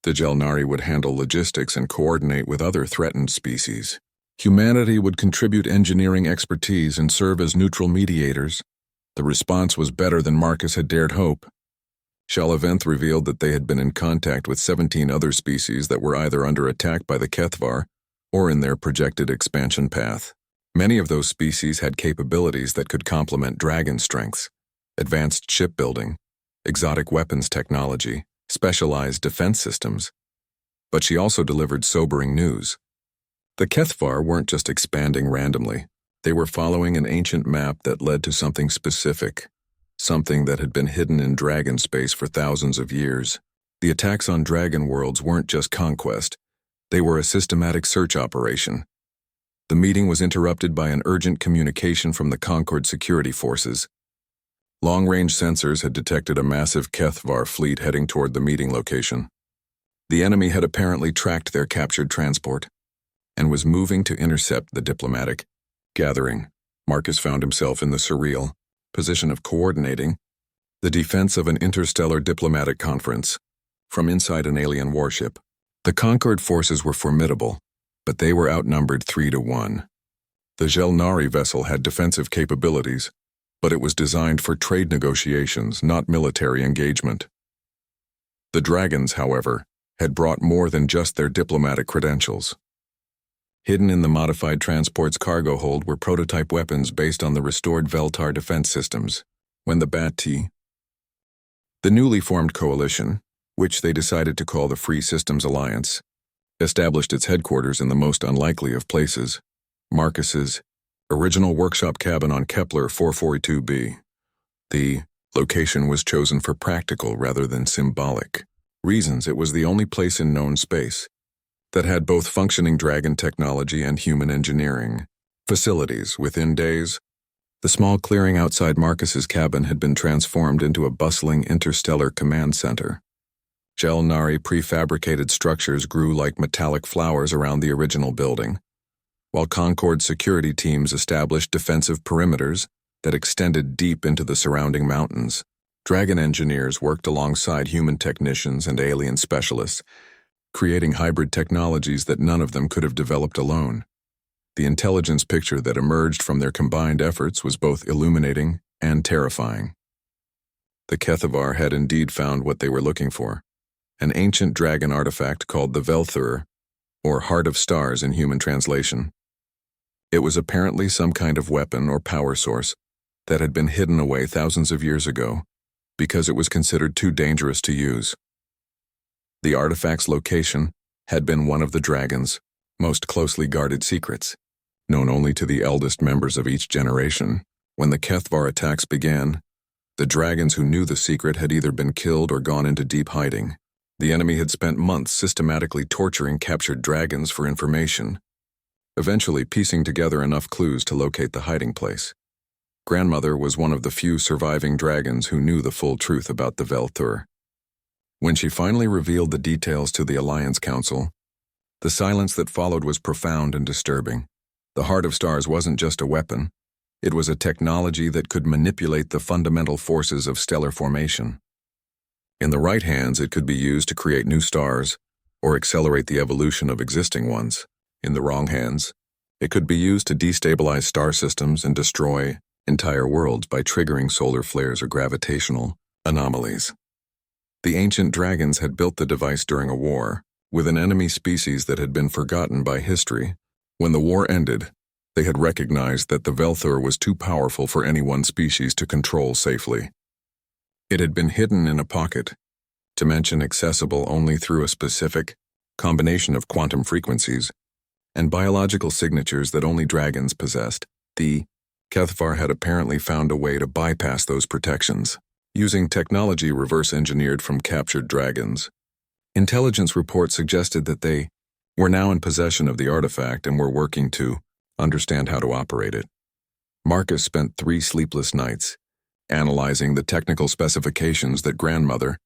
The Gelnari would handle logistics and coordinate with other threatened species. Humanity would contribute engineering expertise and serve as neutral mediators. The response was better than Marcus had dared hope. Shalventh revealed that they had been in contact with 17 other species that were either under attack by the Kethvar or in their projected expansion path. Many of those species had capabilities that could complement dragon strengths: advanced shipbuilding, exotic weapons technology, specialized defense systems. But she also delivered sobering news. The Kethvar weren't just expanding randomly. They were following an ancient map that led to something specific, something that had been hidden in dragon space for thousands of years. The attacks on dragon worlds weren't just conquest. They were a systematic search operation. The meeting was interrupted by an urgent communication from the Concord security forces. Long-range sensors had detected a massive Kethvar fleet heading toward the meeting location. The enemy had apparently tracked their captured transport and was moving to intercept the diplomatic gathering. Marcus found himself in the surreal position of coordinating the defense of an interstellar diplomatic conference from inside an alien warship. The Concord forces were formidable, but they were outnumbered 3-1. The Gelnari vessel had defensive capabilities, but it was designed for trade negotiations, not military engagement. The dragons, however, had brought more than just their diplomatic credentials. Hidden in the modified transport's cargo hold were prototype weapons based on the restored Veltar defense systems. When the the newly formed coalition, which they decided to call the Free Systems Alliance, established its headquarters in the most unlikely of places, Marcus's Original workshop cabin on Kepler 442b. The location was chosen for practical rather than symbolic reasons. It was the only place in known space that had both functioning Dragon technology and human engineering facilities. Within days, the small clearing outside Marcus's cabin had been transformed into a bustling interstellar command center. Jelnari prefabricated structures grew like metallic flowers around the original building, while Concord security teams established defensive perimeters that extended deep into the surrounding mountains. Dragon engineers worked alongside human technicians and alien specialists, creating hybrid technologies that none of them could have developed alone. The intelligence picture that emerged from their combined efforts was both illuminating and terrifying. The Kethavar had indeed found what they were looking for, an ancient dragon artifact called the Velthur, or Heart of Stars in human translation. It was apparently some kind of weapon or power source that had been hidden away thousands of years ago because it was considered too dangerous to use. The artifact's location had been one of the dragon's most closely guarded secrets, known only to the eldest members of each generation. When the Kethvar attacks began, the dragons who knew the secret had either been killed or gone into deep hiding. The enemy had spent months systematically torturing captured dragons for information, eventually piecing together enough clues to locate the hiding place. Grandmother was one of the few surviving dragons who knew the full truth about the Velthur. When she finally revealed the details to the Alliance Council, the silence that followed was profound and disturbing. The Heart of Stars wasn't just a weapon, it was a technology that could manipulate the fundamental forces of stellar formation. In the right hands, it could be used to create new stars or accelerate the evolution of existing ones. In the wrong hands, it could be used to destabilize star systems and destroy entire worlds by triggering solar flares or gravitational anomalies. The ancient dragons had built the device during a war with an enemy species that had been forgotten by history. When the war ended, they had recognized that the Velthur was too powerful for any one species to control safely. It had been hidden in a pocket, dimension accessible only through a specific combination of quantum frequencies and biological signatures that only dragons possessed. The Kethvar had apparently found a way to bypass those protections, using technology reverse-engineered from captured dragons. Intelligence reports suggested that they were now in possession of the artifact and were working to understand how to operate it. Marcus spent 3 sleepless nights analyzing the technical specifications that Grandmother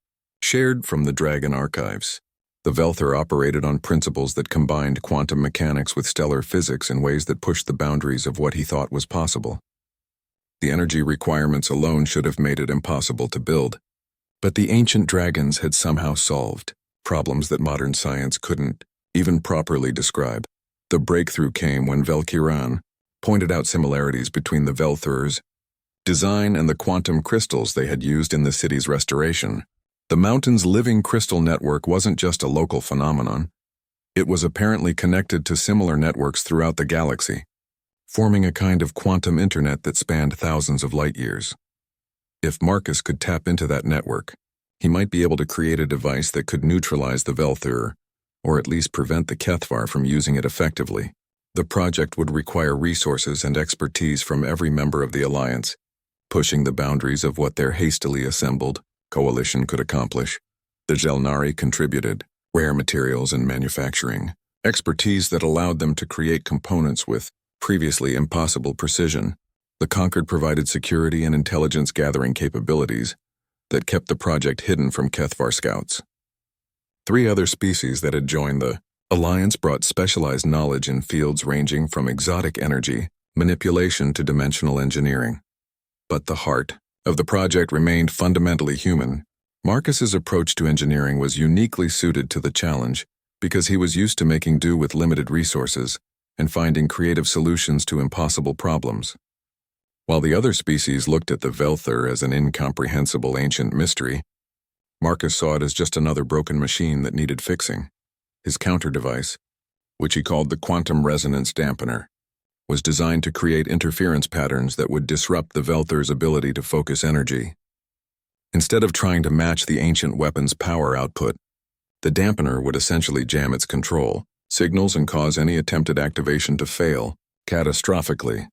shared from the Dragon archives. The Velthur operated on principles that combined quantum mechanics with stellar physics in ways that pushed the boundaries of what he thought was possible. The energy requirements alone should have made it impossible to build, but the ancient dragons had somehow solved problems that modern science couldn't even properly describe. The breakthrough came when Velkiran pointed out similarities between the Velthur's design and the quantum crystals they had used in the city's restoration. The mountain's living crystal network wasn't just a local phenomenon. It was apparently connected to similar networks throughout the galaxy, forming a kind of quantum internet that spanned thousands of light years. If Marcus could tap into that network, he might be able to create a device that could neutralize the Velthur, or at least prevent the Kethvar from using it effectively. The project would require resources and expertise from every member of the Alliance, pushing the boundaries of what their hastily assembled coalition could accomplish. The Jelnari contributed rare materials and manufacturing expertise that allowed them to create components with previously impossible precision. The Concord provided security and intelligence gathering capabilities that kept the project hidden from Kethvar scouts. 3 other species that had joined the Alliance brought specialized knowledge in fields ranging from exotic energy manipulation to dimensional engineering. But the heart of the project remained fundamentally human. Marcus's approach to engineering was uniquely suited to the challenge because he was used to making do with limited resources and finding creative solutions to impossible problems. While the other species looked at the Velthur as an incomprehensible ancient mystery, Marcus saw it as just another broken machine that needed fixing. His counter-device, which he called the quantum resonance dampener, was designed to create interference patterns that would disrupt the Velthur's ability to focus energy. Instead of trying to match the ancient weapon's power output, the dampener would essentially jam its control signals and cause any attempted activation to fail catastrophically.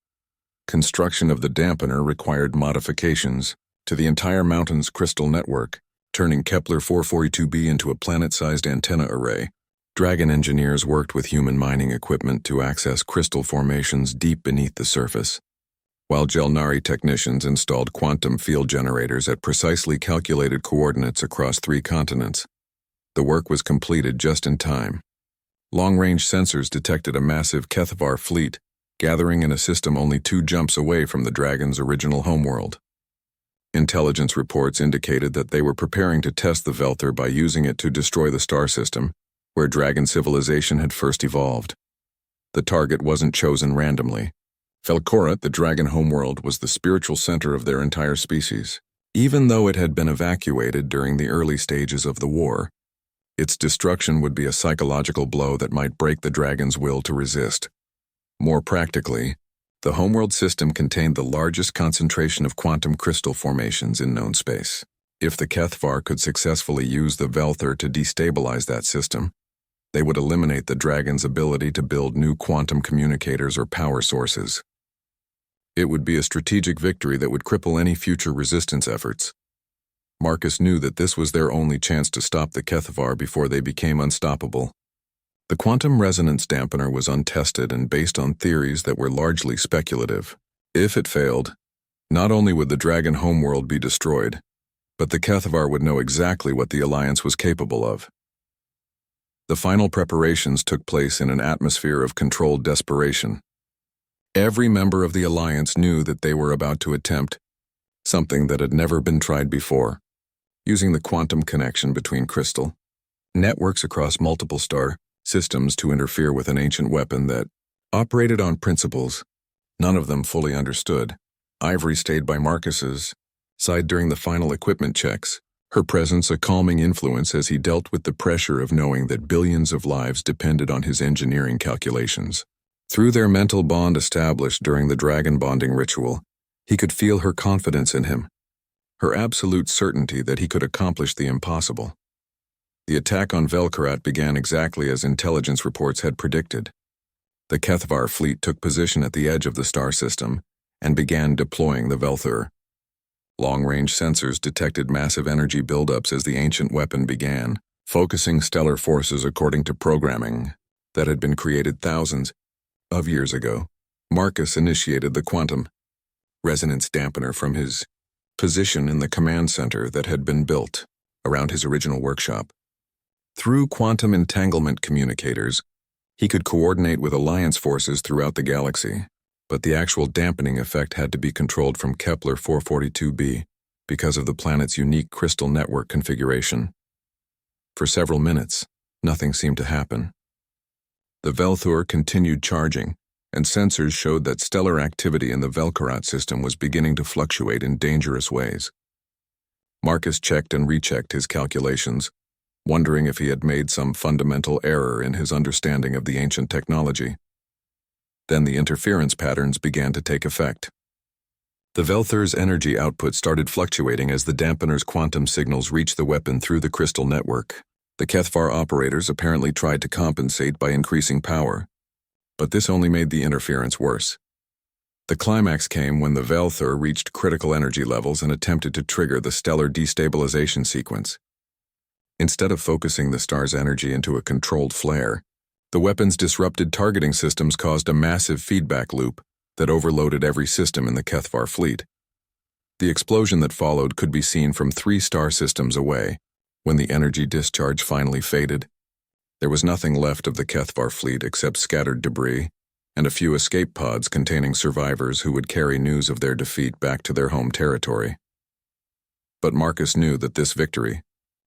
Construction of the dampener required modifications to the entire mountain's crystal network, turning Kepler 442b into a planet-sized antenna array. Dragon engineers worked with human mining equipment to access crystal formations deep beneath the surface, while Gelnari technicians installed quantum field generators at precisely calculated coordinates across 3 continents. The work was completed just in time. Long-range sensors detected a massive HFY fleet, gathering in a system only 2 jumps away from the Dragon's original homeworld. Intelligence reports indicated that they were preparing to test the Velthor by using it to destroy the star system, where Dragon civilization had first evolved. The target wasn't chosen randomly. Velkhorat, the Dragon homeworld, was the spiritual center of their entire species. Even though it had been evacuated during the early stages of the war, its destruction would be a psychological blow that might break the Dragon's will to resist. More practically, the homeworld system contained the largest concentration of quantum crystal formations in known space. If the HFY could successfully use the Velthor to destabilize that system, they would eliminate the Dragon's ability to build new quantum communicators or power sources. It would be a strategic victory that would cripple any future resistance efforts. Marcus knew that this was their only chance to stop the HFY before they became unstoppable. The quantum resonance dampener was untested and based on theories that were largely speculative. If it failed, not only would the Dragon homeworld be destroyed, but the HFY would know exactly what the Alliance was capable of. The final preparations took place in an atmosphere of controlled desperation. Every member of the Alliance knew that they were about to attempt something that had never been tried before, using the quantum connection between crystal networks across multiple star systems to interfere with an ancient weapon that operated on principles none of them fully understood. Ivory stayed by Marcus's side during the final equipment checks, her presence a calming influence as he dealt with the pressure of knowing that billions of lives depended on his engineering calculations. Through their mental bond established during the Dragon bonding ritual, he could feel her confidence in him, her absolute certainty that he could accomplish the impossible. The attack on Velkhorat began exactly as intelligence reports had predicted. The HFY fleet took position at the edge of the star system and began deploying the Velthor. Long-range sensors detected massive energy buildups as the ancient weapon began, focusing stellar forces according to programming that had been created thousands of years ago. Marcus initiated the quantum resonance dampener from his position in the command center that had been built around his original workshop. Through quantum entanglement communicators, he could coordinate with Alliance forces throughout the galaxy, but the actual dampening effect had to be controlled from Kepler 442b because of the planet's unique crystal network configuration. For several minutes, nothing seemed to happen. The Velthor continued charging, and sensors showed that stellar activity in the Velkhorat system was beginning to fluctuate in dangerous ways. Marcus checked and rechecked his calculations, wondering if he had made some fundamental error in his understanding of the ancient technology. Then the interference patterns began to take effect. The Velthor's energy output started fluctuating as the dampener's quantum signals reached the weapon through the crystal network. The HFY operators apparently tried to compensate by increasing power, but this only made the interference worse. The climax came when the Velthor reached critical energy levels and attempted to trigger the stellar destabilization sequence. Instead of focusing the star's energy into a controlled flare, the weapon's disrupted targeting systems caused a massive feedback loop that overloaded every system in the HFY fleet. The explosion that followed could be seen from 3 star systems away. When the energy discharge finally faded, there was nothing left of the HFY fleet except scattered debris and a few escape pods containing survivors who would carry news of their defeat back to their home territory. But Marcus knew that this victory,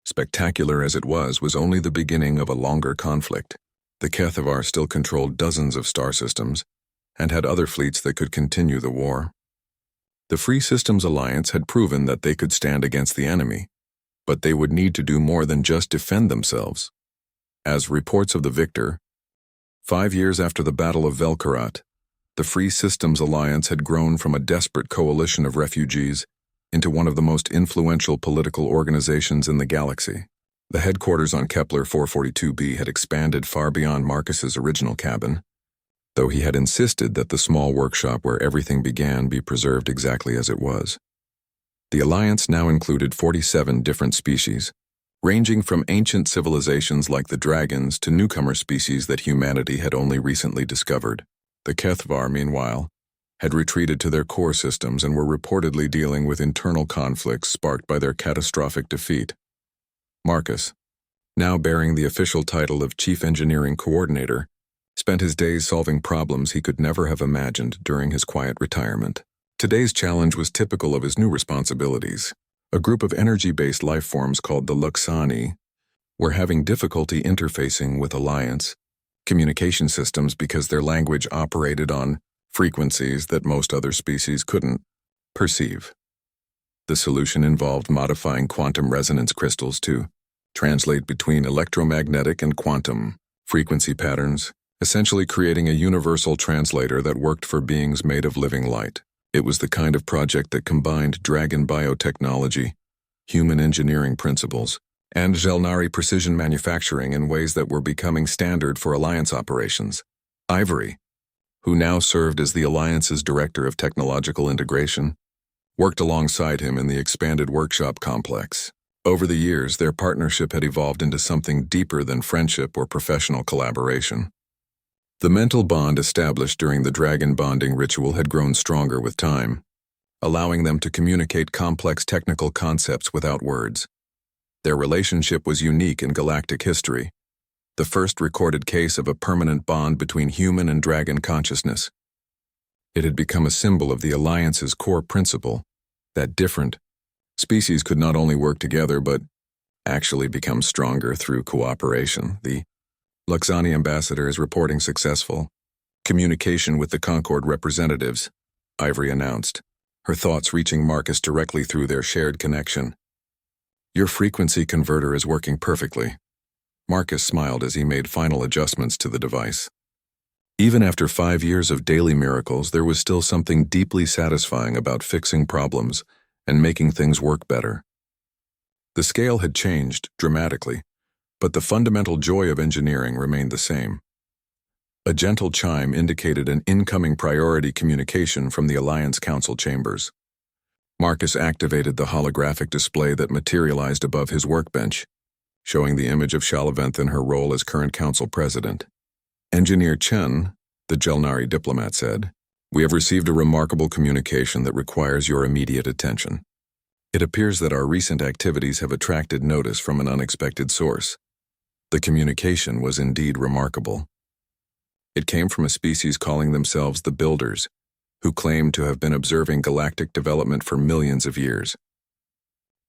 spectacular as it was only the beginning of a longer conflict. The HFY still controlled dozens of star systems and had other fleets that could continue the war. The Free Systems Alliance had proven that they could stand against the enemy, but they would need to do more than just defend themselves. As reports of the victor, 5 years after the Battle of Velkhorat, the Free Systems Alliance had grown from a desperate coalition of refugees into one of the most influential political organizations in the galaxy. The headquarters on Kepler 442b had expanded far beyond Marcus's original cabin. though he had insisted that the small workshop where everything began be preserved exactly as it was. The Alliance now included 47 different species, ranging from ancient civilizations like the dragons to newcomer species that humanity had only recently discovered. The HFY, meanwhile, had retreated to their core systems and were reportedly dealing with internal conflicts sparked by their catastrophic defeat. Marcus, now bearing the official title of Chief Engineering Coordinator, spent his days solving problems he could never have imagined during his quiet retirement. Today's challenge was typical of his new responsibilities. A group of energy-based life forms called the Luxani were having difficulty interfacing with Alliance communication systems because their language operated on frequencies that most other species couldn't perceive. The solution involved modifying quantum resonance crystals to translate between electromagnetic and quantum frequency patterns, essentially creating a universal translator that worked for beings made of living light. It was the kind of project that combined dragon biotechnology, human engineering principles, and Gelnari precision manufacturing in ways that were becoming standard for Alliance operations. Ivory, who now served as the Alliance's Director of Technological Integration, worked alongside him in the expanded workshop complex. Over the years, their partnership had evolved into something deeper than friendship or professional collaboration. The mental bond established during the dragon bonding ritual had grown stronger with time, allowing them to communicate complex technical concepts without words. Their relationship was unique in galactic history, the first recorded case of a permanent bond between human and dragon consciousness. It had become a symbol of the Alliance's core principle, that different species could not only work together but actually become stronger through cooperation. The Luxani ambassador is reporting successful communication with the Concord representatives, Ivory announced, her thoughts reaching Marcus directly through their shared connection. Your frequency converter is working perfectly. Marcus smiled as he made final adjustments to the device. Even after 5 years of daily miracles, there was still something deeply satisfying about fixing problems and making things work better. The scale had changed dramatically, but the fundamental joy of engineering remained the same. A gentle chime indicated an incoming priority communication from the Alliance Council chambers. Marcus activated the holographic display that materialized above his workbench, showing the image of Shalaveth in her role as current council president. Engineer Chen, the Gelnari diplomat, said, "We have received a remarkable communication that requires your immediate attention. It appears that our recent activities have attracted notice from an unexpected source." The communication was indeed remarkable. It came from a species calling themselves the Builders, who claimed to have been observing galactic development for millions of years.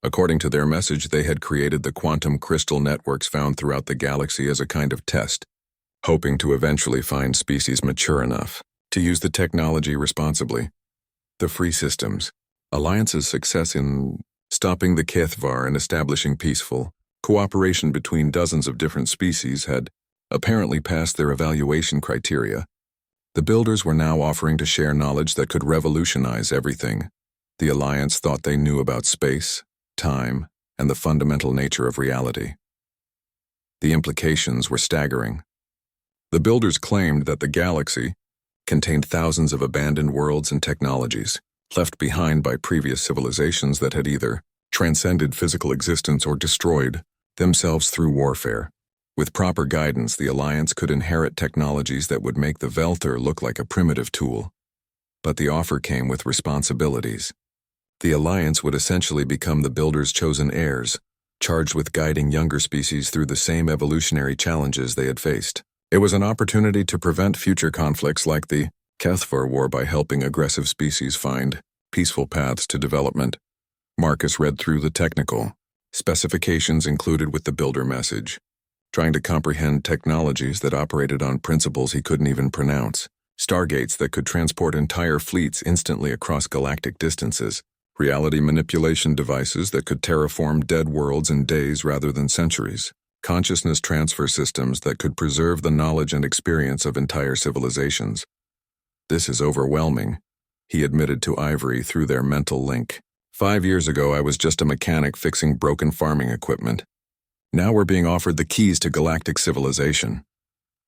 According to their message, they had created the quantum crystal networks found throughout the galaxy as a kind of test, hoping to eventually find species mature enough to use the technology responsibly. The free systems, Alliance's success in stopping the HFY and establishing peaceful cooperation between dozens of different species had apparently passed their evaluation criteria. The Builders were now offering to share knowledge that could revolutionize everything the Alliance thought they knew about space, time, and the fundamental nature of reality. The implications were staggering. The Builders claimed that the galaxy contained thousands of abandoned worlds and technologies, left behind by previous civilizations that had either transcended physical existence or destroyed themselves through warfare. With proper guidance, the Alliance could inherit technologies that would make the Velther look like a primitive tool. But the offer came with responsibilities. The Alliance would essentially become the Builders' chosen heirs, charged with guiding younger species through the same evolutionary challenges they had faced. It was an opportunity to prevent future conflicts like the HFY War by helping aggressive species find peaceful paths to development. Marcus read through the technical specifications included with the Builder message, trying to comprehend technologies that operated on principles he couldn't even pronounce, stargates that could transport entire fleets instantly across galactic distances, reality manipulation devices that could terraform dead worlds in days rather than centuries, consciousness transfer systems that could preserve the knowledge and experience of entire civilizations. "This is overwhelming," he admitted to Ivory through their mental link. 5 years ago, I was just a mechanic fixing broken farming equipment. Now we're being offered the keys to galactic civilization.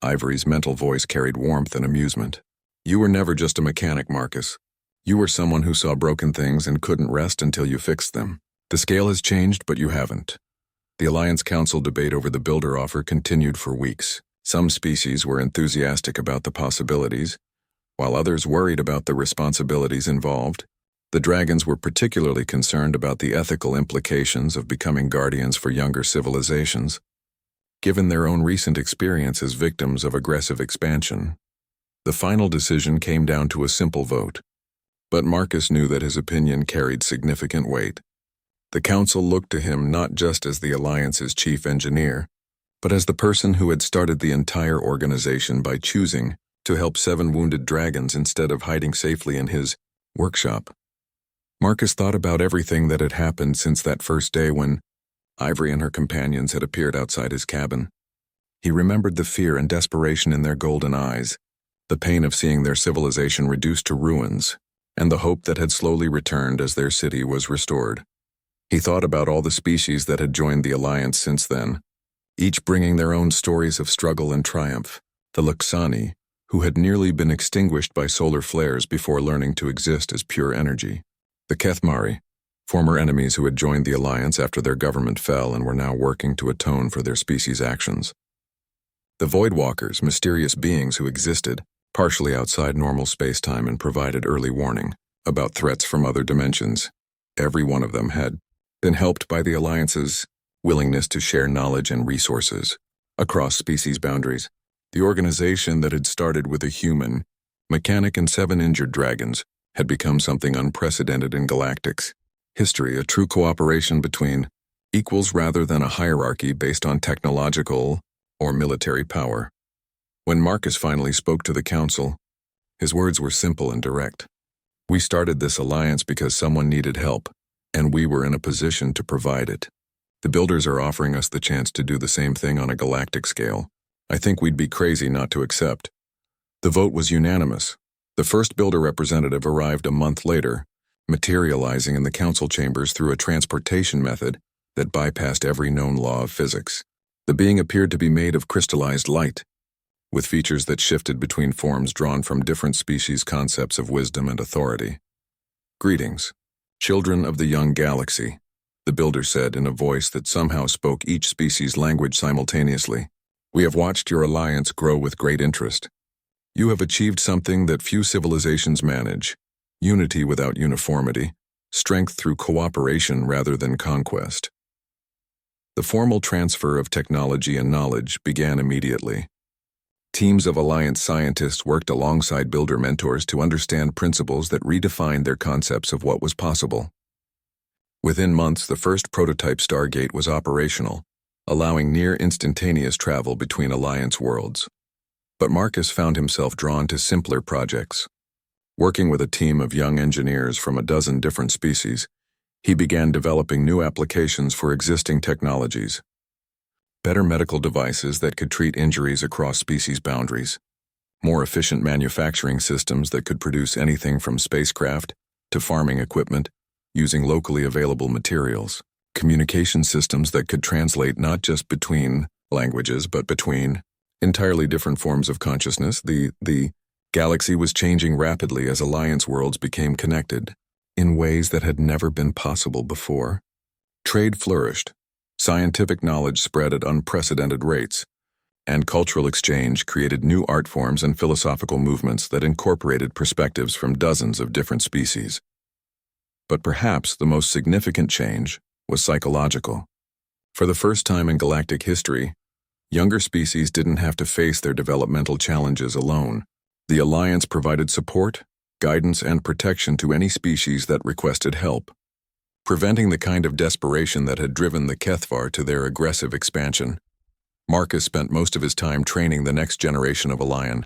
Ivory's mental voice carried warmth and amusement. You were never just a mechanic, Marcus. You were someone who saw broken things and couldn't rest until you fixed them. The scale has changed, but you haven't. The Alliance Council debate over the builder offer continued for weeks. Some species were enthusiastic about the possibilities, while others worried about the responsibilities involved. The dragons were particularly concerned about the ethical implications of becoming guardians for younger civilizations, given their own recent experience as victims of aggressive expansion. The final decision came down to a simple vote, but Marcus knew that his opinion carried significant weight. The council looked to him not just as the Alliance's chief engineer, but as the person who had started the entire organization by choosing to help 7 wounded dragons instead of hiding safely in his workshop. Marcus thought about everything that had happened since that first day when Ivory and her companions had appeared outside his cabin. He remembered the fear and desperation in their golden eyes, the pain of seeing their civilization reduced to ruins, and the hope that had slowly returned as their city was restored. He thought about all the species that had joined the Alliance since then, each bringing their own stories of struggle and triumph. The Luxani, who had nearly been extinguished by solar flares before learning to exist as pure energy. The Kethmari, former enemies who had joined the Alliance after their government fell and were now working to atone for their species' actions. The Voidwalkers, mysterious beings who existed, partially outside normal space-time and provided early warning about threats from other dimensions. Every one of them had been helped by the Alliance's willingness to share knowledge and resources across species boundaries. The organization that had started with a human, mechanic, and 7 injured dragons had become something unprecedented in galactics history, a true cooperation between equals rather than a hierarchy based on technological or military power. When Marcus finally spoke to the council, his words were simple and direct. We started this alliance because someone needed help, and we were in a position to provide it. The builders are offering us the chance to do the same thing on a galactic scale. I think we'd be crazy not to accept. The vote was unanimous. The first builder representative arrived a month later, materializing in the council chambers through a transportation method that bypassed every known law of physics. The being appeared to be made of crystallized light, with features that shifted between forms drawn from different species' concepts of wisdom and authority. Greetings, children of the young galaxy, the builder said in a voice that somehow spoke each species' language simultaneously. We have watched your alliance grow with great interest. You have achieved something that few civilizations manage: unity without uniformity, strength through cooperation rather than conquest. The formal transfer of technology and knowledge began immediately. Teams of Alliance scientists worked alongside builder mentors to understand principles that redefined their concepts of what was possible. Within months, the first prototype Stargate was operational, allowing near instantaneous travel between Alliance worlds. But Marcus found himself drawn to simpler projects. Working with a team of young engineers from a dozen different species, he began developing new applications for existing technologies. Better medical devices that could treat injuries across species boundaries, more efficient manufacturing systems that could produce anything from spacecraft to farming equipment using locally available materials, communication systems that could translate not just between languages but between entirely different forms of consciousness. The galaxy was changing rapidly as Alliance worlds became connected in ways that had never been possible before. Trade flourished, scientific knowledge spread at unprecedented rates, and cultural exchange created new art forms and philosophical movements that incorporated perspectives from dozens of different species. But perhaps the most significant change was psychological. For the first time in galactic history, younger species didn't have to face their developmental challenges alone. The Alliance provided support, guidance, and protection to any species that requested help, preventing the kind of desperation that had driven the Kethvar to their aggressive expansion. Marcus spent most of his time training the next generation of Allian,